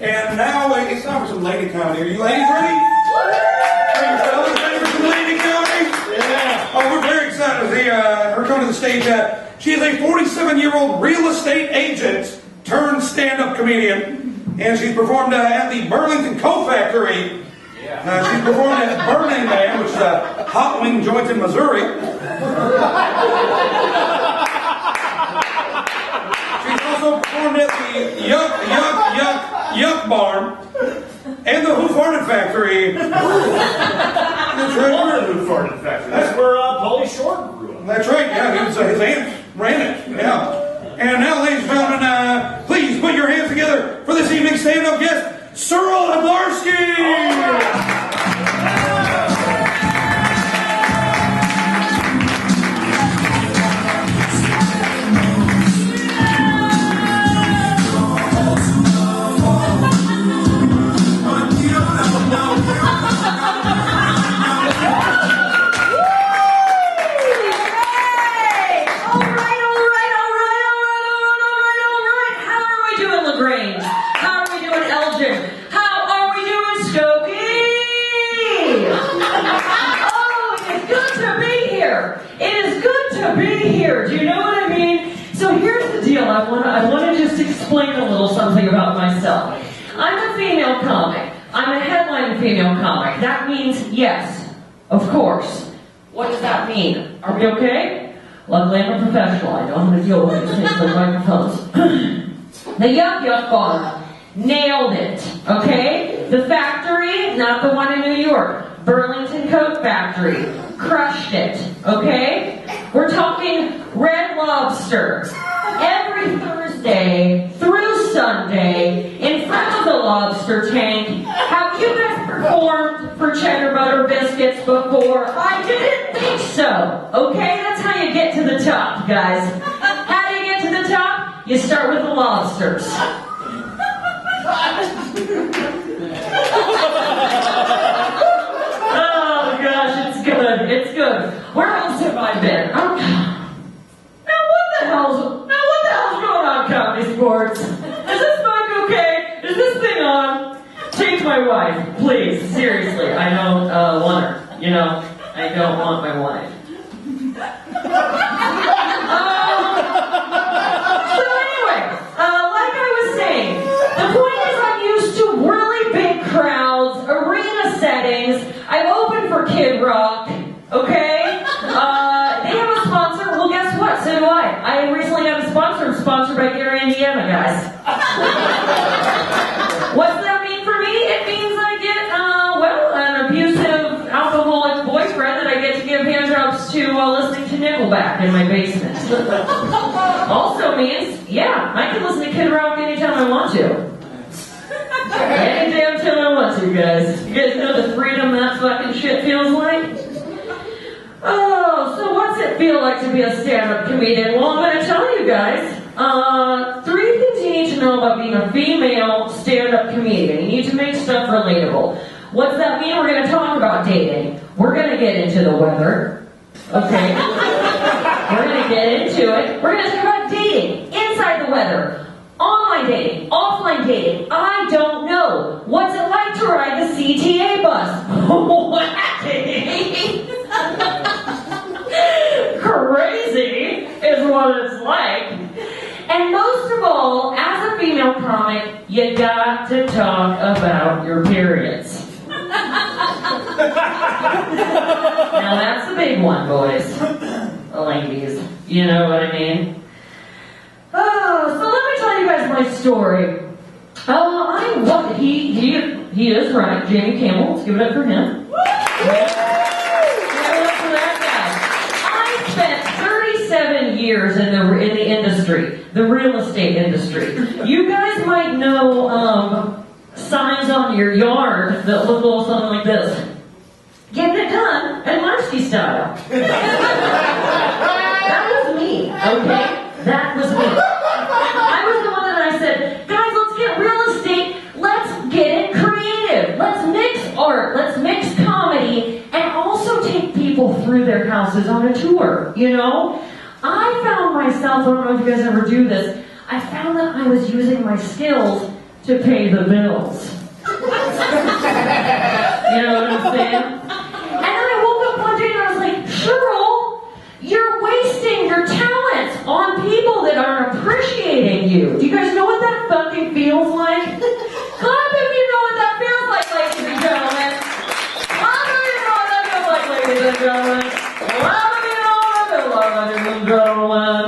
And now it's time for some lady comedy. Are you ladies ready? Are you fellas ready for some lady comedy? Yeah. Oh, we're very excited to see her come to the stage. She is a 47-year-old real estate agent turned stand-up comedian. And she's performed at the Burlington Coat Factory. She's performed at Burning Man, which is a hot wing joint in Missouri. She's also performed at the Yuck Barn and the Who Farted Factory. That's right. Who Farted Factory. That's where Pauly Shore grew up. That's right. Yeah, his aunt ran it. Yeah. And now, ladies and gentlemen, please put your hands together for this evening's stand-up guest, Ceryl Edlarski. Do you know what I mean? So here's the deal. I want to just explain a little something about myself. I'm a female comic. I'm a headline female comic. That means yes, of course. What does that mean? Are we okay? Luckily, I'm a professional. I know how to deal with these things like microphones. The Yuck Barn. Nailed it. Okay? The factory, not the one in New York. Burlington Coat Factory. Crushed it. Okay? We're talking Red Lobster. Every Thursday through Sunday in front of the lobster tank. Have you guys performed for cheddar butter biscuits before? I didn't think so. Okay? That's how you get to the top, guys. How do you get to the top? You start with the lobsters. Oh gosh, it's good. It's good. Where else have I been? Now what the hell's going on, Comedy Sports? Is this mic okay? Is this thing on? Take my wife, please. Seriously, I don't want her. You know, I don't want my wife. So anyway, like I was saying, the point is I'm used to really big crowds, arena settings. I've opened for Kid Rock, okay? They have a sponsor. Well, guess what? So do I. I recently got a sponsor. I'm sponsored by Gary, Indiana, guys. What's that mean for me? It means I get, an abusive, alcoholic boyfriend that I get to give handjobs to while listening to Nickelback in my basement. Also means, yeah, I can listen to Kid Rock anytime I want to. Any damn time I want to, guys. You guys know the freedom that fucking shit feels like? Oh, so what's it feel like to be a stand-up comedian? Well, I'm going to tell you guys. 3 things you need to know about being a female stand-up comedian. You need to make stuff relatable. What's that mean? We're going to talk about dating. We're going to get into the weather. Okay? We're going to get into it. We're going to talk about dating. Inside the weather. Online dating. Offline dating. I don't know. What's it like to ride the CTA bus? Crazy is what it's like. And most of all, as a female comic, you got to talk about your periods. Now that's a big one, boys. Ladies. You know what I mean? Oh, so let me tell you guys my story. He is right. Jamie Campbell. Let's give it up for him. Give it up for that guy. I spent 37 years in the industry, the real estate industry. You guys might know signs on your yard that look a little something like this. Getting it done, Edlarski style. That was me, okay? That was me. I was the one that I said, guys, let's get real estate, let's get it creative. Let's mix art, let's mix comedy, and also take people through their houses on a tour, you know? I found myself, I don't know if you guys ever do this, I found that I was using my skills to pay the bills. You know what I'm saying? And then I woke up one day and I was like, Ceryl, you're wasting your talents on people that aren't appreciating you. Do you guys know what that fucking feels like? Clap if you know what that feels like, ladies and gentlemen. Clap if you know what that feels like, ladies and gentlemen. Clap if you know what that feels like, ladies and gentlemen.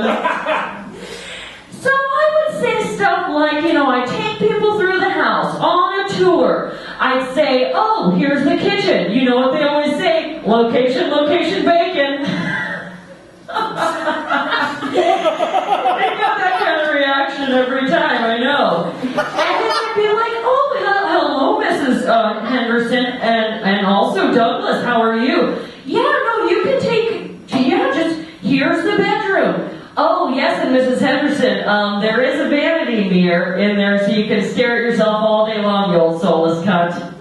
So I would say stuff like, you know, I take people through the house on a tour. I'd say, oh, here's the kitchen. You know what they always say? Location, location, bacon. They got that kind of reaction every time, I know. And then I'd be like, oh, hello, Mrs. Henderson, and also Douglas, how are you? Yeah, no, you can just, here's the bedroom. Oh, yes, and Mrs. Henderson, there is a vanity mirror in there so you can stare at yourself all day long, you old soulless cunt.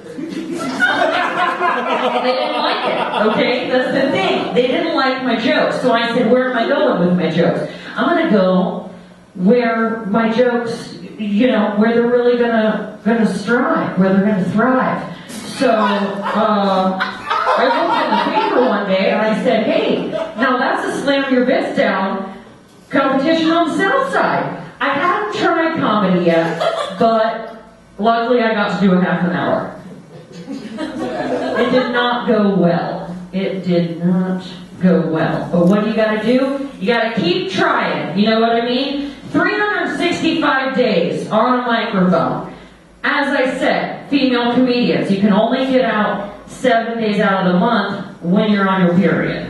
They didn't like it, okay? That's the thing. They didn't like my jokes. So I said, where am I going with my jokes? I'm going to go where my jokes, you know, where they're really gonna strive, where they're going to thrive. So I looked in the paper one day and I said, hey, now that's a slam your bits down competition on the South Side. I hadn't tried comedy yet, but luckily I got to do a half an hour. It did not go well. It did not go well. But what do you gotta do? You gotta keep trying. You know what I mean? 365 days on a microphone. As I said, female comedians, you can only get out 7 days out of the month when you're on your period.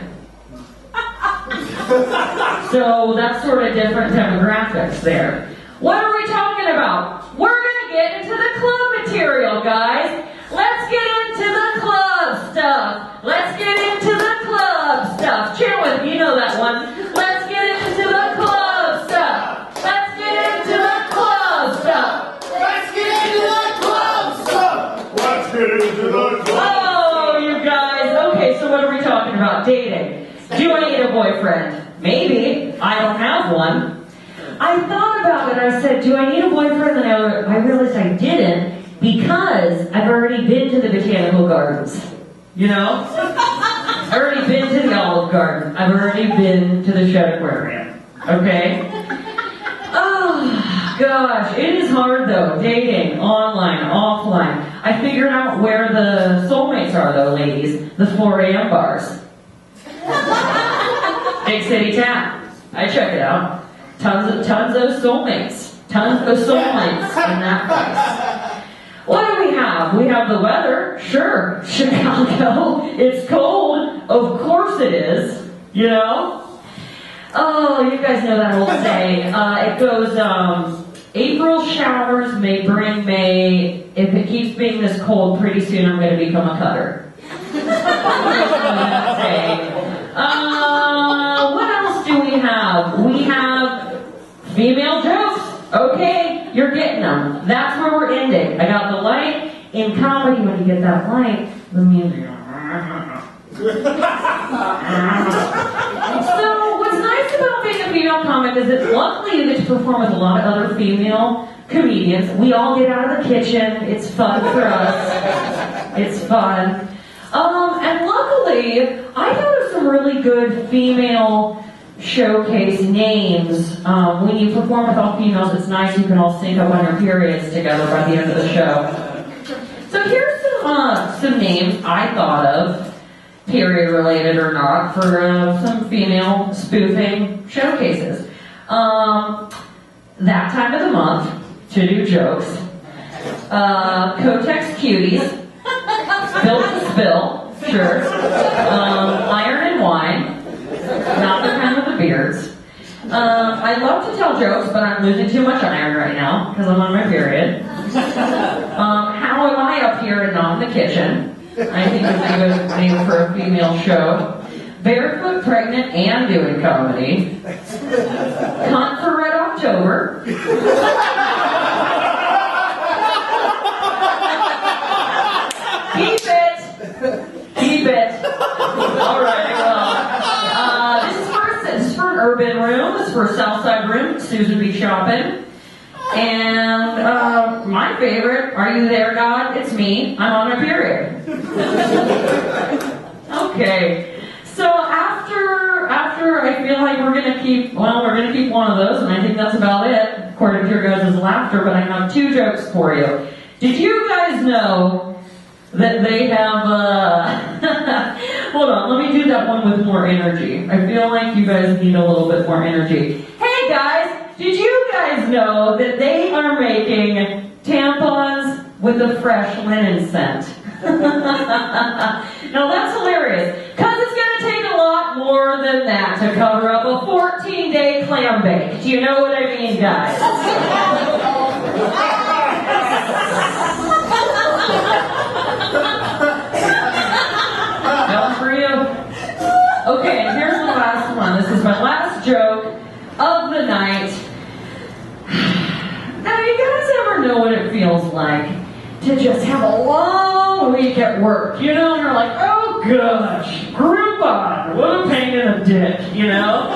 So that's sort of different demographics there. What are we talking about? We're gonna get into the club material, guys. Let's get into the club stuff. Let's get into the club stuff. Cheer with me, you know that one. Let's get into the club stuff. Let's get into the club stuff. Let's get into the club stuff. Let's get into the club. Oh, you guys. Okay, so what are we talking about? Dating. Do I need a boyfriend? Maybe. I don't have one. I thought about it. I said, do I need a boyfriend? And I realized I didn't. Because I've already been to the botanical gardens, you know? I've already been to the Olive Garden. I've already been to the Shed Aquarium, okay? Oh, gosh, it is hard though, dating, online, offline. I figured out where the soulmates are though, ladies, the 4 a.m. bars. Big city town. I check it out. Tons of soulmates. Tons of soulmates in that place. What do we have? We have the weather. Sure, Chicago. It's cold. Of course it is. You know? Oh, you guys know that old saying. It goes, April showers may bring May. If it keeps being this cold, pretty soon I'm going to become a cutter. What else do we have? We have female jokes. Okay, you're getting them. That's where we're ending. I got the light. In comedy, when you get that light, the music. So, what's nice about being a female comic is that luckily you get to perform with a lot of other female comedians. We all get out of the kitchen. It's fun for us. It's fun. And luckily, I thought of some really good female showcase names. When you perform with all females, it's nice you can all sync up on your periods together by the end of the show. So here's some names I thought of, period related or not, for some female spoofing showcases. That time of the month to do jokes. Kotex Cuties. Built to Spill. Sure. Iron and Wine. Not the kind with the beards. I love to tell jokes, but I'm losing too much iron right now because I'm on my period. How am I up here and not in the kitchen? I think it's a good name for a female show. Barefoot, Pregnant, and Doing Comedy. Cunt for Red October. Keep it. Keep it. All right. This is for an urban room. This is for a Southside room. Susan B. Shopping. And my Are you there, God? It's me. I'm on my period. Okay. So after I feel like we're gonna keep one of those, and I think that's about it, according to your guys' laughter, but I have 2 jokes for you. Did you guys know that they have, hold on, let me do that one with more energy. I feel like you guys need a little bit more energy. Hey guys, did you guys know that they are making tampons with a fresh linen scent? Now that's hilarious, because it's going to take a lot more than that to cover up a 14-day clam bake. Do you know what I mean, guys? That one for you? Okay, and here's the last one. This is my last joke of the night. Now, you guys ever know what it feels like to just have a long week at work? You know, and you're like, oh gosh, Groupon, what a pain in the dick, you know?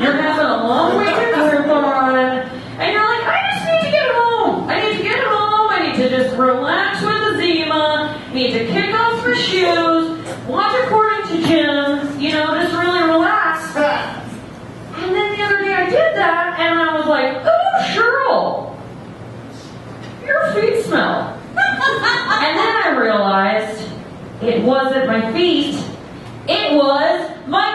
You're having a long week at Groupon, and you're like, I just need to get home. I need to get home. I need to just relax with the Zima. I need to kick off my shoes, watch According to Jim, you know, just really relax. And then the other day I did that, and I was like, oh, Cheryl, your feet smell. And then I realized it wasn't my feet, it was my